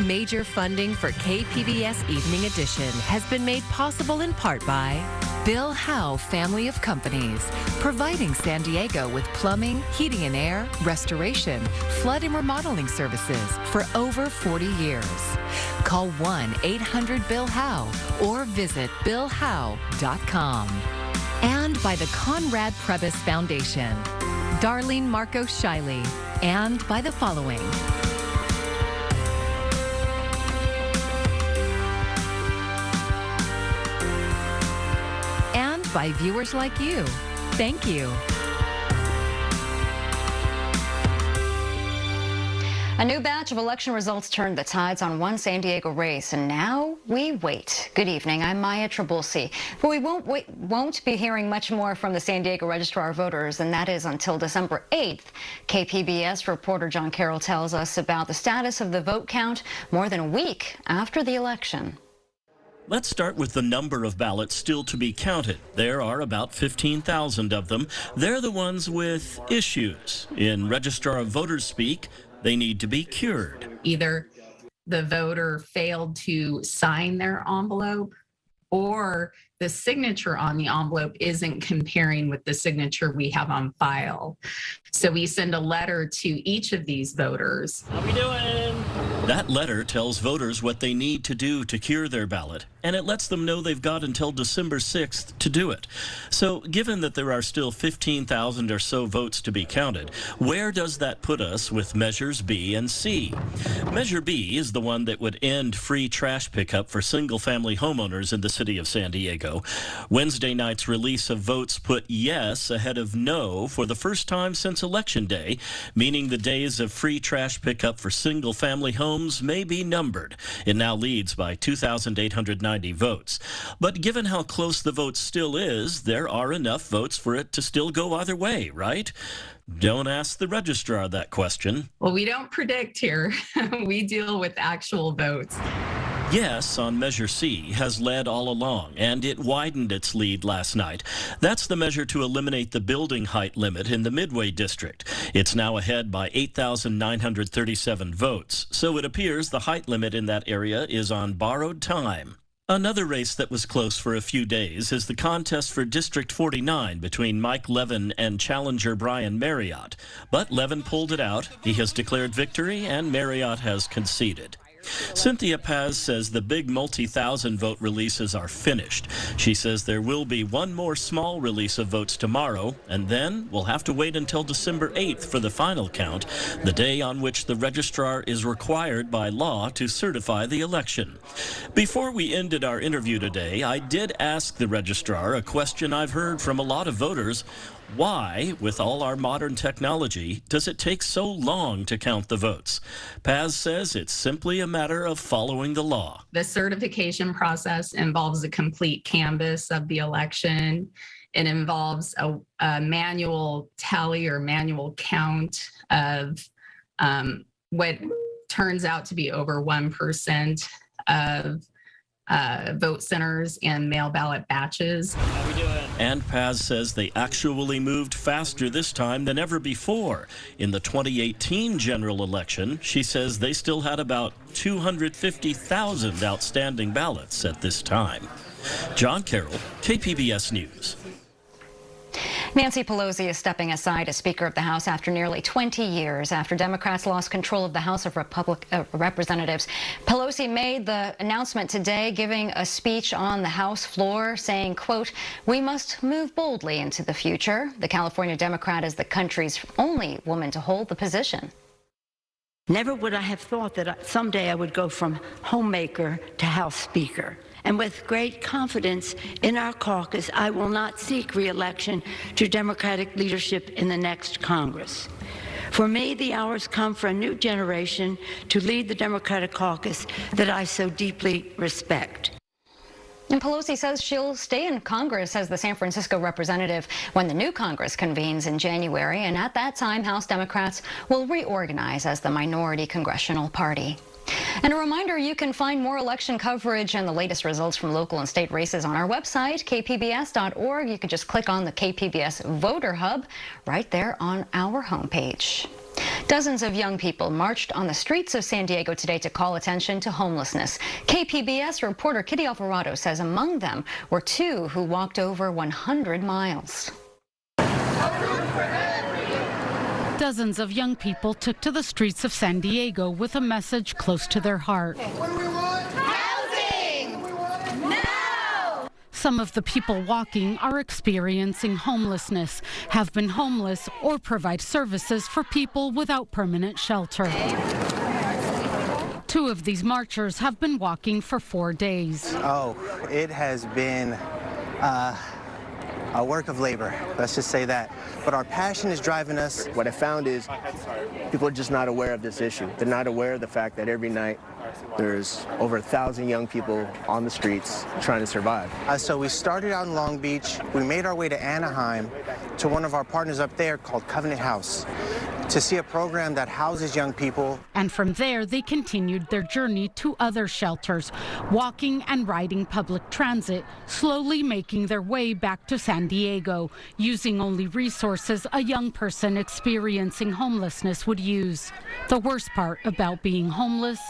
Major funding for KPBS Evening Edition has been made possible in part by Bill Howe Family of Companies, providing San Diego with plumbing, heating and air, restoration, flood and remodeling services for over 40 years. Call 1-800-BILL-HOWE or visit billhowe.com. And by the Conrad Prebys Foundation, Darlene Marco Shiley, and by the following. And by viewers like you. Thank you. A new batch of election results turned the tides on one San Diego race, and now we wait. Good evening, I'm Maya Trabulsi. But we won't be hearing much more from the San Diego Registrar of Voters, and that is until December 8th. KPBS reporter John Carroll tells us about the status of the vote count more than a week after the election. Let's start with the number of ballots still to be counted. There are about 15,000 of them. They're the ones with issues. In Registrar of Voters speak, they need to be cured. Either the voter failed to sign their envelope, or the signature on the envelope isn't comparing with the signature we have on file. So we send a letter to each of these voters. How we doing? That letter tells voters what they need to do to cure their ballot, and it lets them know they've got until December 6th to do it. So given that there are still 15,000 or so votes to be counted, where does that put us with Measures B and C? Measure B is the one that would end free trash pickup for single-family homeowners in the city of San Diego. Wednesday night's release of votes put yes ahead of no for the first time since Election Day, meaning the days of free trash pickup for single-family homes may be numbered. It now leads by 2,890 votes. But given how close the vote still is, there are enough votes for it to still go either way, right? Don't ask the registrar that question. Well, we don't predict here. We deal with actual votes. Yes on Measure C has led all along, and it widened its lead last night. That's the measure to eliminate the building height limit in the Midway District. It's now ahead by 8,937 votes, so it appears the height limit in that area is on borrowed time. Another race that was close for a few days is the contest for District 49 between Mike Levin and challenger Brian Marriott. But Levin pulled it out. He has declared victory, and Marriott has conceded. Cynthia Paz says the big multi-thousand vote releases are finished. She says there will be one more small release of votes tomorrow, and then we'll have to wait until December 8th for the final count, the day on which the registrar is required by law to certify the election. Before we ended our interview today, I did ask the registrar a question I've heard from a lot of voters. Why, with all our modern technology, does it take so long to count the votes? Paz says it's simply a matter of following the law. The certification process involves a complete canvass of the election. It involves a manual tally or manual count of what turns out to be over 1% of vote centers and mail ballot batches. How we doing? And Paz says they actually moved faster this time than ever before. In the 2018 general election, she says they still had about 250,000 outstanding ballots at this time. John Carroll, KPBS News. Nancy Pelosi is stepping aside as Speaker of the House after nearly 20 years after Democrats lost control of the House of Representatives. Pelosi made the announcement today, giving a speech on the House floor, saying, quote, "We must move boldly into the future." The California Democrat is the country's only woman to hold the position. Never would I have thought that someday I would go from homemaker to House Speaker. And with great confidence in our caucus, I will not seek re-election to Democratic leadership in the next Congress. For me, the hour's come for a new generation to lead the Democratic caucus that I so deeply respect. And Pelosi says she'll stay in Congress as the San Francisco representative when the new Congress convenes in January. And at that time, House Democrats will reorganize as the minority congressional party. And a reminder, you can find more election coverage and the latest results from local and state races on our website, kpbs.org. You can just click on the KPBS Voter Hub right there on our homepage. Dozens of young people marched on the streets of San Diego today to call attention to homelessness. KPBS reporter Kitty Alvarado says among them were two who walked over 100 miles. Dozens of young people took to the streets of San Diego with a message close to their heart. What do we want? Housing! Now! Some of the people walking are experiencing homelessness, have been homeless, or provide services for people without permanent shelter. Two of these marchers have been walking for 4 days. Oh, it has been a work of labor, let's just say that. But our passion is driving us. What I found is people are just not aware of this issue. They're not aware of the fact that every night there's over 1,000 young people on the streets trying to survive. So we started out in Long Beach. We made our way to Anaheim to one of our partners up there called Covenant House to see a program that houses young people. And from there, they continued their journey to other shelters, walking and riding public transit, slowly making their way back to San Diego, using only resources a young person experiencing homelessness would use. The worst part about being homeless: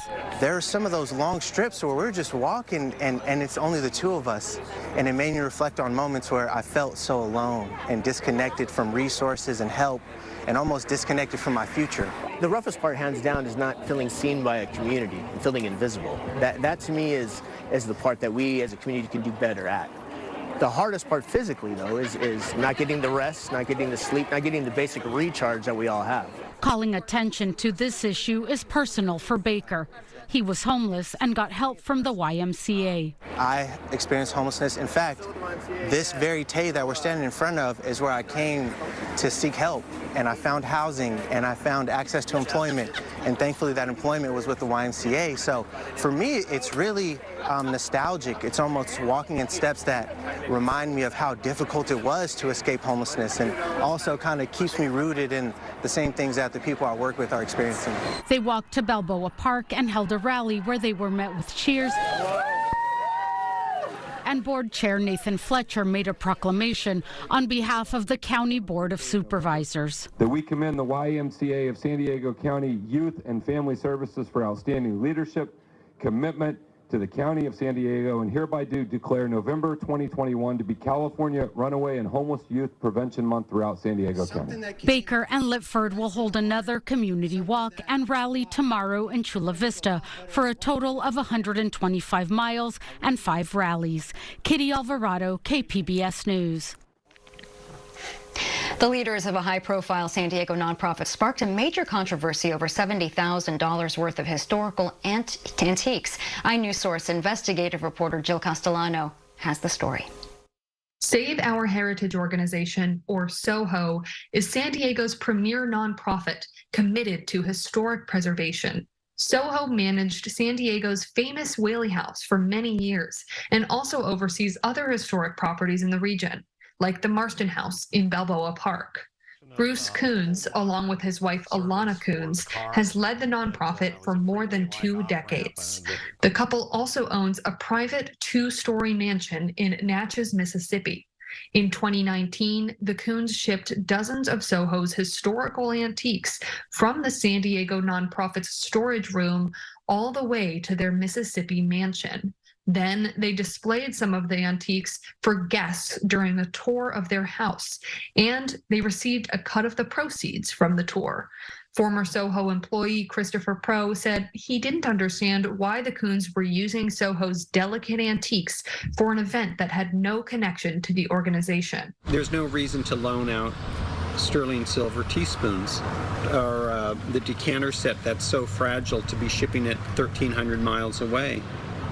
there are some of those long strips where we're just walking and it's only the two of us. And it made me reflect on moments where I felt so alone and disconnected from resources and help, and almost disconnected from my future. The roughest part, hands down, is not feeling seen by a community and feeling invisible. That to me is the part that we as a community can do better at. The hardest part physically, though, is not getting the rest, not getting the sleep, not getting the basic recharge that we all have. Calling attention to this issue is personal for Baker. He was homeless and got help from the YMCA. I experienced homelessness. In fact, this very day that we're standing in front of is where I came to seek help. And I found housing and I found access to employment. And thankfully that employment was with the YMCA. So for me, it's really nostalgic. It's almost walking in steps that remind me of how difficult it was to escape homelessness, and also kind of keeps me rooted in the same things that the people I work with are experiencing. They walked to Balboa Park and held a rally where they were met with cheers. And Board Chair Nathan Fletcher made a proclamation on behalf of the County Board of Supervisors. That we commend the YMCA of San Diego County Youth and Family Services for outstanding leadership, commitment to the County of San Diego, and hereby do declare November 2021 to be California Runaway and Homeless Youth Prevention Month throughout San Diego County. Baker and Lipford will hold another community walk and rally tomorrow in Chula Vista for a total of 125 miles and 5 rallies. Kitty Alvarado, KPBS News. The leaders of a high-profile San Diego nonprofit sparked a major controversy over $70,000 worth of historical antiques. iNews Source investigative reporter Jill Castellano has the story. Save Our Heritage Organization, or SOHO, is San Diego's premier nonprofit committed to historic preservation. SOHO managed San Diego's famous Whaley House for many years and also oversees other historic properties in the region, like the Marston House in Balboa Park. Bruce Coons, along with his wife Alana Coons, has led the nonprofit for more than 2 decades. The couple also owns a private 2-story mansion in Natchez, Mississippi. In 2019, the Coons shipped dozens of SOHO's historical antiques from the San Diego nonprofit's storage room all the way to their Mississippi mansion. Then they displayed some of the antiques for guests during a tour of their house, and they received a cut of the proceeds from the tour. Former SOHO employee Christopher Pro said he didn't understand why the Coons were using SOHO's delicate antiques for an event that had no connection to the organization. There's no reason to loan out sterling silver teaspoons or the decanter set that's so fragile to be shipping it 1,300 miles away.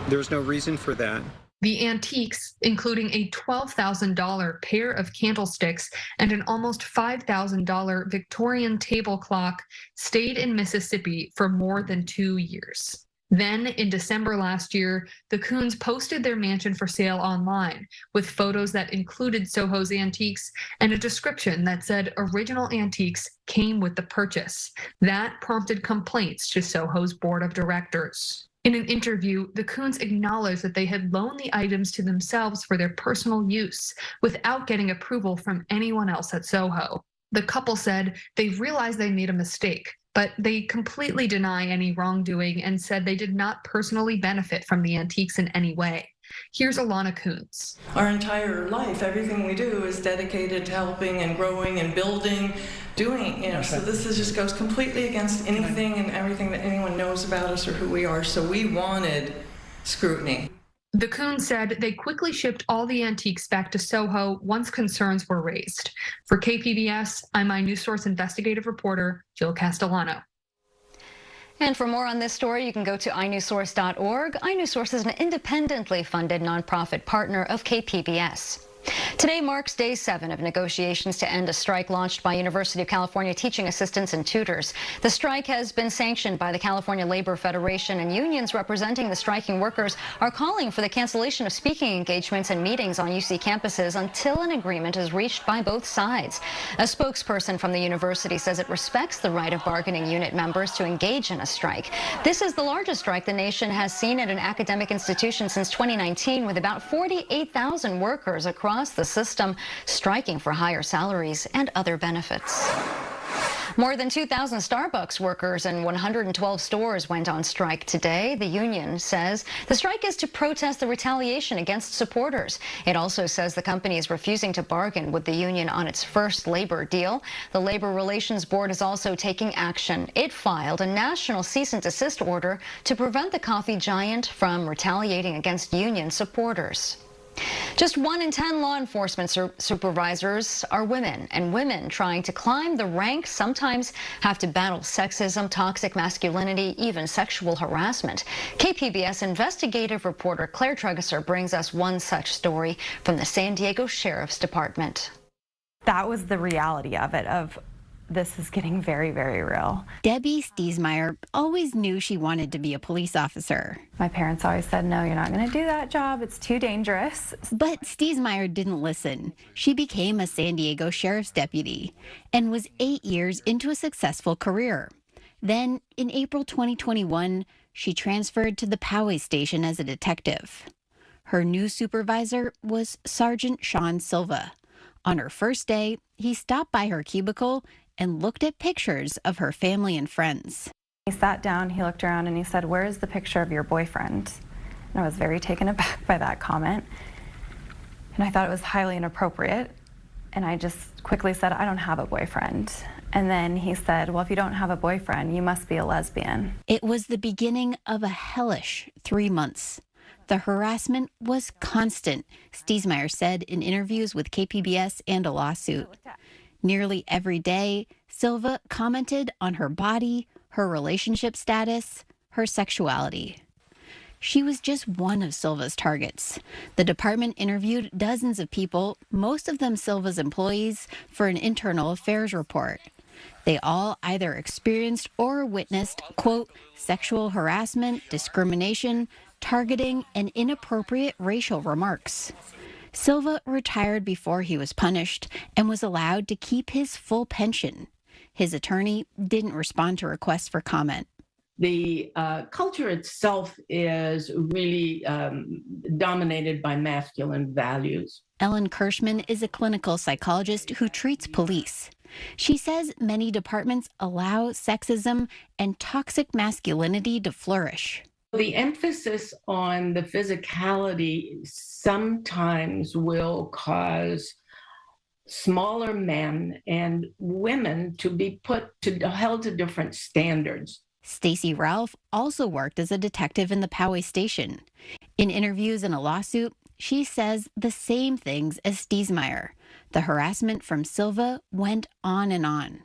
There's no reason for that. The antiques, including a $12,000 pair of candlesticks and an almost $5,000 Victorian table clock, stayed in Mississippi for more than 2 years. Then, in December last year, the Coons posted their mansion for sale online with photos that included SOHO's antiques and a description that said original antiques came with the purchase. That prompted complaints to SOHO's board of directors. In an interview, the Coons acknowledged that they had loaned the items to themselves for their personal use without getting approval from anyone else at SOHO. The couple said they realized they made a mistake, but they completely deny any wrongdoing and said they did not personally benefit from the antiques in any way. Here's Alana Kuntz. Our entire life, everything we do is dedicated to helping and growing and building, doing, so this just goes completely against anything and everything that anyone knows about us or who we are. So we wanted scrutiny. The Kuntz said they quickly shipped all the antiques back to Soho once concerns were raised. For KPBS, I'm iNewsSource investigative reporter Jill Castellano. And for more on this story, you can go to inewssource.org. iNewsSource is an independently funded nonprofit partner of KPBS. Today marks day 7 of negotiations to end a strike launched by University of California teaching assistants and tutors. The strike has been sanctioned by the California Labor Federation, and unions representing the striking workers are calling for the cancellation of speaking engagements and meetings on UC campuses until an agreement is reached by both sides. A spokesperson from the university says it respects the right of bargaining unit members to engage in a strike. This is the largest strike the nation has seen at an academic institution since 2019, with about 48,000 workers across the system striking for higher salaries and other benefits. More than 2,000 Starbucks workers in 112 stores went on strike today. The union says the strike is to protest the retaliation against supporters. It also says the company is refusing to bargain with the union on its first labor deal. The Labor Relations Board is also taking action. It filed a national cease and desist order to prevent the coffee giant from retaliating against union supporters. Just 1 in 10 law enforcement supervisors are women, and women trying to climb the ranks sometimes have to battle sexism, toxic masculinity, even sexual harassment. KPBS investigative reporter Claire Tregeser brings us one such story from the San Diego Sheriff's Department. That was the reality of it, this is getting very, very real. Debbie Stiesmeyer always knew she wanted to be a police officer. My parents always said, no, you're not going to do that job. It's too dangerous. But Stiesmeyer didn't listen. She became a San Diego sheriff's deputy and was 8 years into a successful career. Then, in April 2021, she transferred to the Poway station as a detective. Her new supervisor was Sergeant Sean Silva. On her first day, he stopped by her cubicle and looked at pictures of her family and friends. He sat down, he looked around, and he said, "Where is the picture of your boyfriend?" And I was very taken aback by that comment. And I thought it was highly inappropriate. And I just quickly said, "I don't have a boyfriend." And then he said, "Well, if you don't have a boyfriend, you must be a lesbian." It was the beginning of a hellish 3 months. The harassment was constant, Stiesmeyer said in interviews with KPBS and a lawsuit. Nearly every day, Silva commented on her body, her relationship status, her sexuality. She was just one of Silva's targets. The department interviewed dozens of people, most of them Silva's employees, for an internal affairs report. They all either experienced or witnessed, quote, sexual harassment, discrimination, targeting, and inappropriate racial remarks. Silva retired before he was punished and was allowed to keep his full pension. His attorney didn't respond to requests for comment. The culture itself is really dominated by masculine values. Ellen Kirschman is a clinical psychologist who treats police. She says many departments allow sexism and toxic masculinity to flourish. The emphasis on the physicality sometimes will cause smaller men and women to be held to different standards. Stacy Ralph also worked as a detective in the Poway station. In interviews and a lawsuit, she says the same things as Stiesmeyer. The harassment from Silva went on and on.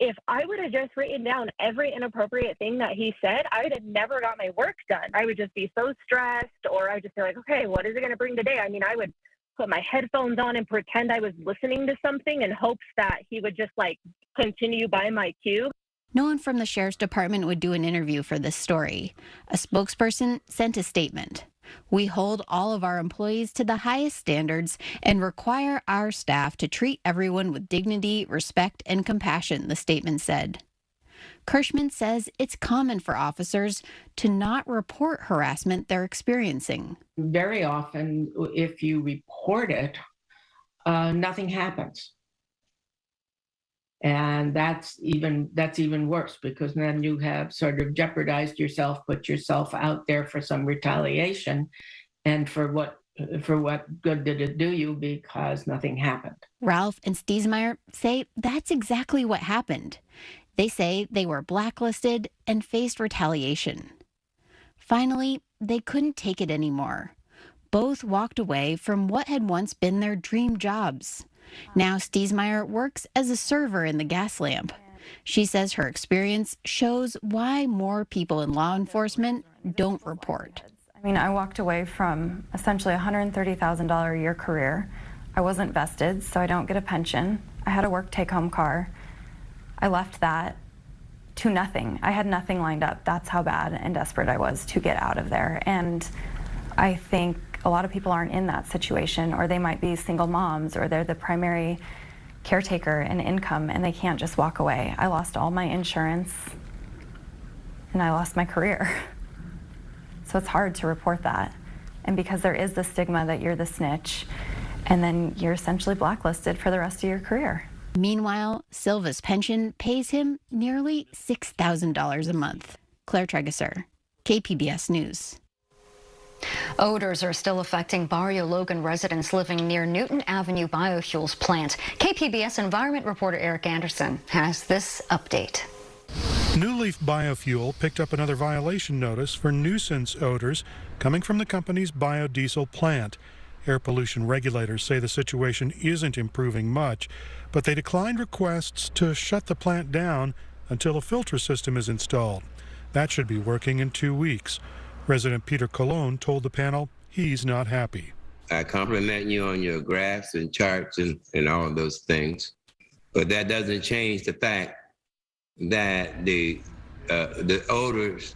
If I would have just written down every inappropriate thing that he said, I would have never got my work done. I would just be so stressed, or I would just be like, okay, what is it going to bring today? I mean, I would put my headphones on and pretend I was listening to something in hopes that he would just continue by my cue. No one from the sheriff's department would do an interview for this story. A spokesperson sent a statement. "We hold all of our employees to the highest standards and require our staff to treat everyone with dignity, respect, and compassion," the statement said. Kirschman says it's common for officers to not report harassment they're experiencing. Very often, if you report it, nothing happens. And that's even worse, because then you have sort of jeopardized yourself, put yourself out there for some retaliation. And for what good did it do you, because nothing happened. Ralph and Stiesmeyer say that's exactly what happened. They say they were blacklisted and faced retaliation. Finally, they couldn't take it anymore. Both walked away from what had once been their dream jobs. Now Stiesmeyer works as a server in the gas lamp. She says her experience shows why more people in law enforcement don't report. I mean, I walked away from essentially a $130,000 a year career. I wasn't vested, so I don't get a pension. I had a work take-home car. I left that to nothing. I had nothing lined up. That's how bad and desperate I was to get out of there. And I think a lot of people aren't in that situation, or they might be single moms, or they're the primary caretaker and income, and they can't just walk away. I lost all my insurance, and I lost my career. So it's hard to report that. And because there is the stigma that you're the snitch, and then you're essentially blacklisted for the rest of your career. Meanwhile, Silva's pension pays him nearly $6,000 a month. Claire Tregesser, KPBS News. Odors are still affecting Barrio Logan residents living near Newton Avenue Biofuels plant. KPBS environment reporter Eric Anderson has this update. New Leaf Biofuel picked up another violation notice for nuisance odors coming from the company's biodiesel plant. Air pollution regulators say the situation isn't improving much, but they declined requests to shut the plant down until a filter system is installed. That should be working in 2 weeks. Resident Peter Colon told the panel he's not happy. I compliment you on your graphs and charts and all of those things, but that doesn't change the fact that the odors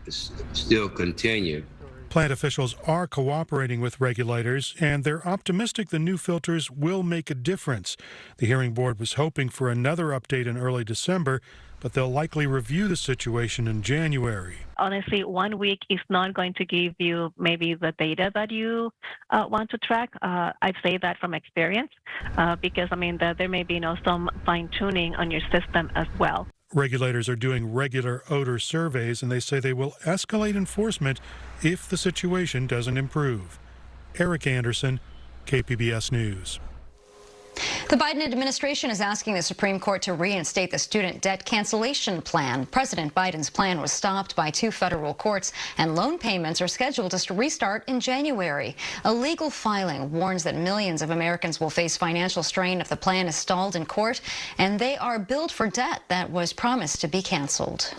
still continue. Plant officials are cooperating with regulators, and they're optimistic the new filters will make a difference. The hearing board was hoping for another update in early December, but they'll likely review the situation in January. Honestly, 1 week is not going to give you maybe the data that you want to track. I'd say that from experience, because there may be some fine-tuning on your system as well. Regulators are doing regular odor surveys, and they say they will escalate enforcement if the situation doesn't improve. Eric Anderson, KPBS News. The Biden administration is asking the Supreme Court to reinstate the student debt cancellation plan. President Biden's plan was stopped by 2 federal courts, and loan payments are scheduled to restart in January. A legal filing warns that millions of Americans will face financial strain if the plan is stalled in court, and they are billed for debt that was promised to be canceled.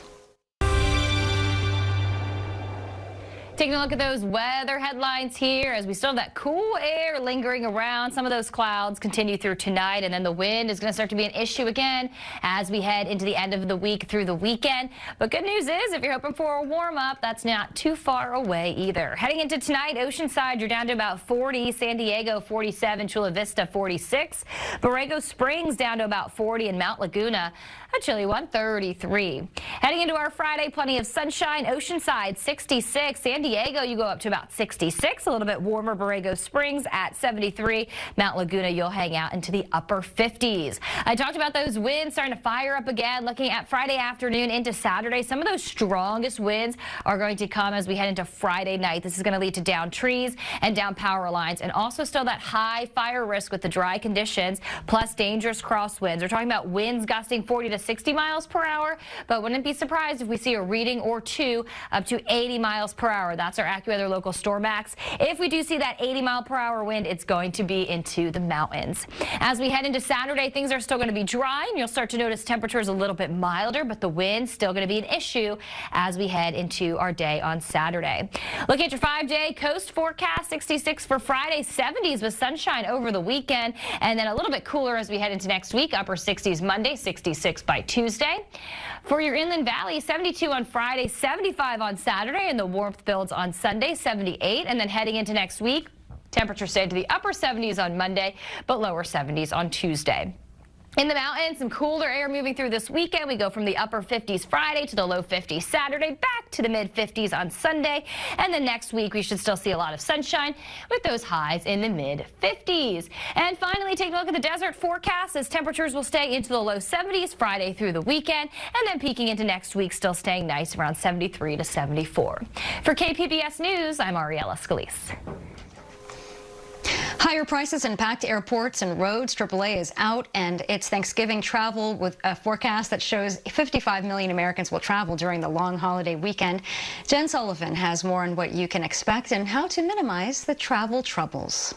Taking a look at those weather headlines here as we still have that cool air lingering around. Some of those clouds continue through tonight, and then the wind is going to start to be an issue again as we head into the end of the week through the weekend. But good news is, if you're hoping for a warm up, that's not too far away either. Heading into tonight, Oceanside, you're down to about 40, San Diego 47, Chula Vista 46, Borrego Springs down to about 40, and Mount Laguna a chilly one, 33. Heading into our Friday, plenty of sunshine. Oceanside 66, San Diego, you go up to about 66, a little bit warmer. Borrego Springs at 73. Mount Laguna, you'll hang out into the upper 50s. I talked about those winds starting to fire up again. Looking at Friday afternoon into Saturday, some of those strongest winds are going to come as we head into Friday night. This is going to lead to down trees and down power lines, and also still that high fire risk with the dry conditions, plus dangerous crosswinds. We're talking about winds gusting 40 to 60 miles per hour, but wouldn't be surprised if we see a reading or 2 up to 80 miles per hour. That's our AccuWeather local storm max. If we do see that 80-mile-per-hour wind, it's going to be into the mountains. As we head into Saturday, things are still going to be dry, and you'll start to notice temperatures a little bit milder, but the wind's still going to be an issue as we head into our day on Saturday. Looking at your 5-day coast forecast, 66 for Friday, 70s with sunshine over the weekend, and then a little bit cooler as we head into next week, upper 60s Monday, 66 by Tuesday. For your inland valley, 72 on Friday, 75 on Saturday, and the warmth builds on Sunday, 78. And then heading into next week, temperatures stay to the upper 70s on Monday, but lower 70s on Tuesday. In the mountains, some cooler air moving through this weekend. We go from the upper 50s Friday to the low 50s Saturday, back to the mid 50s on Sunday. And then next week, we should still see a lot of sunshine with those highs in the mid 50s. And finally, take a look at the desert forecast as temperatures will stay into the low 70s Friday through the weekend, and then peaking into next week, still staying nice around 73 to 74. For KPBS News, I'm Ariella Scalise. Higher prices impact airports and roads. AAA is out, and it's Thanksgiving travel with a forecast that shows 55 million Americans will travel during the long holiday weekend. Jen Sullivan has more on what you can expect and how to minimize the travel troubles.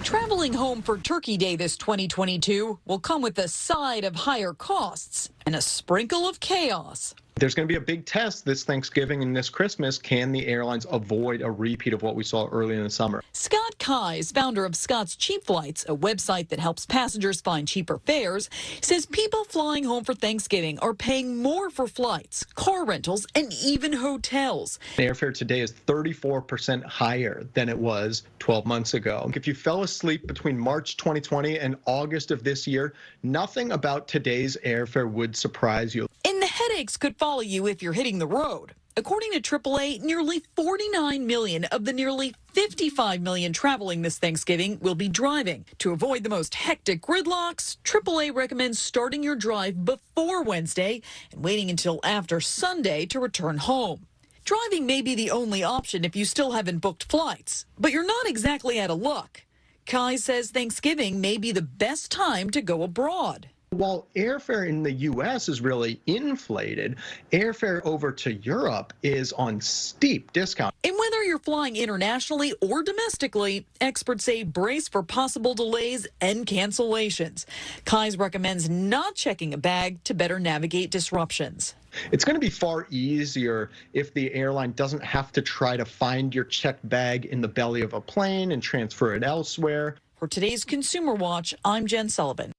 Traveling home for Turkey Day this 2022 will come with a side of higher costs and a sprinkle of chaos. There's going to be a big test this Thanksgiving and this Christmas. Can the airlines avoid a repeat of what we saw early in the summer? Scott Keyes, founder of Scott's Cheap Flights, a website that helps passengers find cheaper fares, says people flying home for Thanksgiving are paying more for flights, car rentals, and even hotels. Airfare today is 34% higher than it was 12 months ago. If you fell asleep between March 2020 and August of this year, nothing about today's airfare would surprise you. And the headaches could follow you if you're hitting the road. According to AAA, nearly 49 million of the nearly 55 million traveling this Thanksgiving will be driving. To avoid the most hectic gridlocks, AAA recommends starting your drive before Wednesday and waiting until after Sunday to return home. Driving may be the only option if you still haven't booked flights, but you're not exactly out of luck. Kai says Thanksgiving may be the best time to go abroad. While airfare in the U.S. is really inflated, airfare over to Europe is on steep discount. And whether you're flying internationally or domestically, experts say brace for possible delays and cancellations. Keyes recommends not checking a bag to better navigate disruptions. It's going to be far easier if the airline doesn't have to try to find your checked bag in the belly of a plane and transfer it elsewhere. For today's Consumer Watch, I'm Jen Sullivan.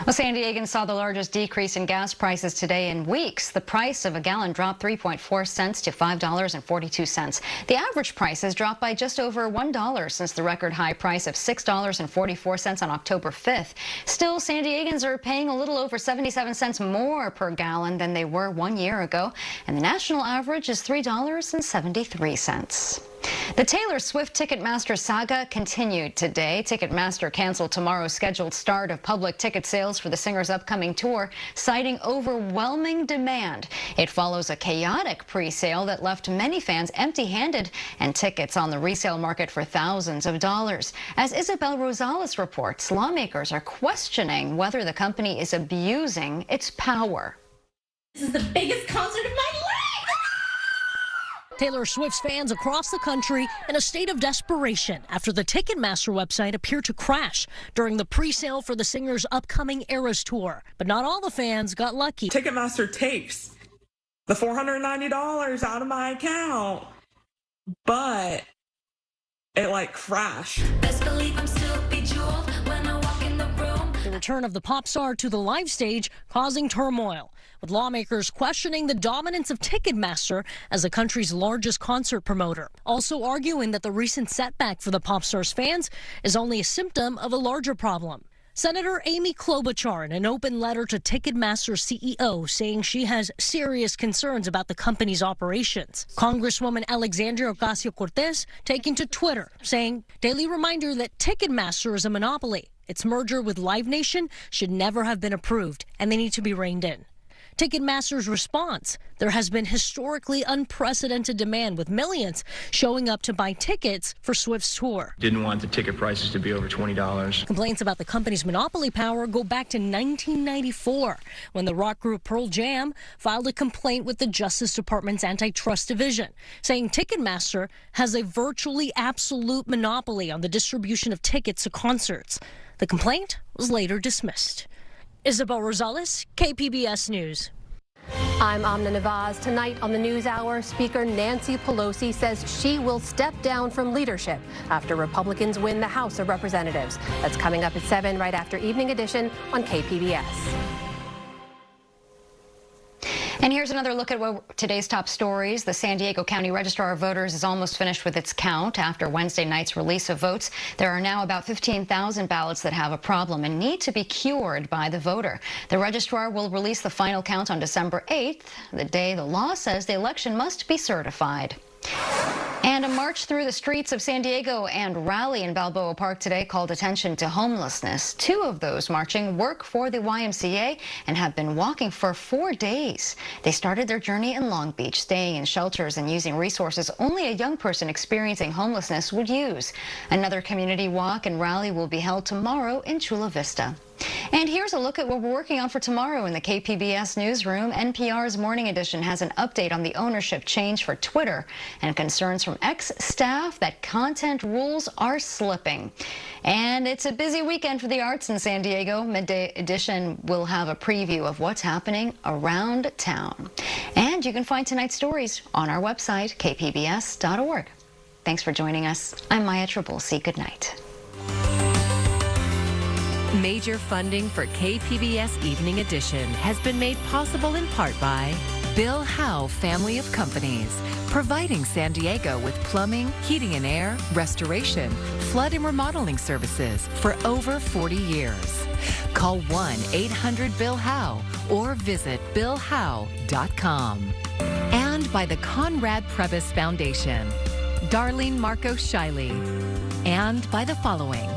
Well, San Diegans saw the largest decrease in gas prices today in weeks. The price of a gallon dropped 3.4 cents to $5.42. The average price has dropped by just over $1 since the record high price of $6.44 on October 5th. Still, San Diegans are paying a little over 77 cents more per gallon than they were 1 year ago, and the national average is $3.73. The Taylor Swift Ticketmaster saga continued today. Ticketmaster canceled tomorrow's scheduled start of public ticket sales for the singer's upcoming tour, citing overwhelming demand. It follows a chaotic pre-sale that left many fans empty-handed and tickets on the resale market for thousands of dollars. As Isabel Rosales reports, lawmakers are questioning whether the company is abusing its power. This is the biggest concert of my life! Taylor Swift's fans across the country in a state of desperation after the Ticketmaster website appeared to crash during the pre-sale for the singer's upcoming Eras tour. But not all the fans got lucky. Ticketmaster takes the $490 out of my account, but it crashed. Best believe I'm still bejeweled when I walk in the room. The return of the pop star to the live stage causing turmoil, with lawmakers questioning the dominance of Ticketmaster as the country's largest concert promoter, also arguing that the recent setback for the pop star's fans is only a symptom of a larger problem. Senator Amy Klobuchar in an open letter to Ticketmaster's CEO saying she has serious concerns about the company's operations. Congresswoman Alexandria Ocasio-Cortez taking to Twitter saying, daily reminder that Ticketmaster is a monopoly. Its merger with Live Nation should never have been approved, and they need to be reined in. Ticketmaster's response: there has been historically unprecedented demand, with millions showing up to buy tickets for Swift's tour. Didn't want the ticket prices to be over $20. Complaints about the company's monopoly power go back to 1994, when the rock group Pearl Jam filed a complaint with the Justice Department's Antitrust Division, saying Ticketmaster has a virtually absolute monopoly on the distribution of tickets to concerts. The complaint was later dismissed. Isabel Rosales, KPBS News. I'm Amna Nawaz. Tonight on the NewsHour, Speaker Nancy Pelosi says she will step down from leadership after Republicans win the House of Representatives. That's coming up at 7 right after Evening Edition on KPBS. And here's another look at today's top stories. The San Diego County Registrar of Voters is almost finished with its count. After Wednesday night's release of votes, there are now about 15,000 ballots that have a problem and need to be cured by the voter. The registrar will release the final count on December 8th, the day the law says the election must be certified. And a march through the streets of San Diego and rally in Balboa Park today called attention to homelessness. 2 of those marching work for the YMCA and have been walking for 4 days. They started their journey in Long Beach, staying in shelters and using resources only a young person experiencing homelessness would use. Another community walk and rally will be held tomorrow in Chula Vista. And here's a look at what we're working on for tomorrow in the KPBS newsroom. NPR's Morning Edition has an update on the ownership change for Twitter and concerns from ex-staff that content rules are slipping. And it's a busy weekend for the arts in San Diego. Midday Edition will have a preview of what's happening around town. And you can find tonight's stories on our website, kpbs.org. Thanks for joining us. I'm Maya Trabulsi. Good night. Major funding for KPBS Evening Edition has been made possible in part by Bill Howe Family of Companies, providing San Diego with plumbing, heating and air, restoration, flood and remodeling services for over 40 years. Call 1-800-BILL-HOWE or visit billhowe.com. And by the Conrad Prebys Foundation, Darlene Marco Shiley. And by the following: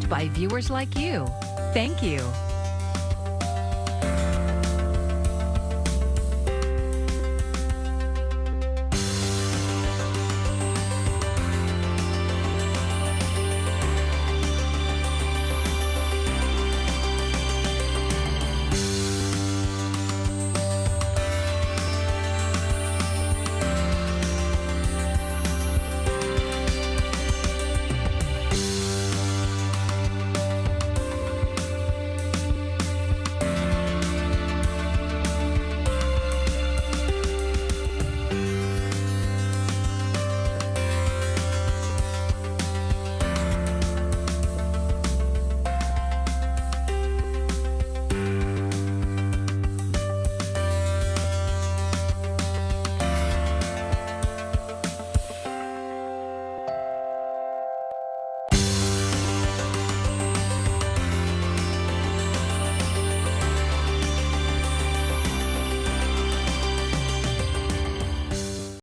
by viewers like you. Thank you.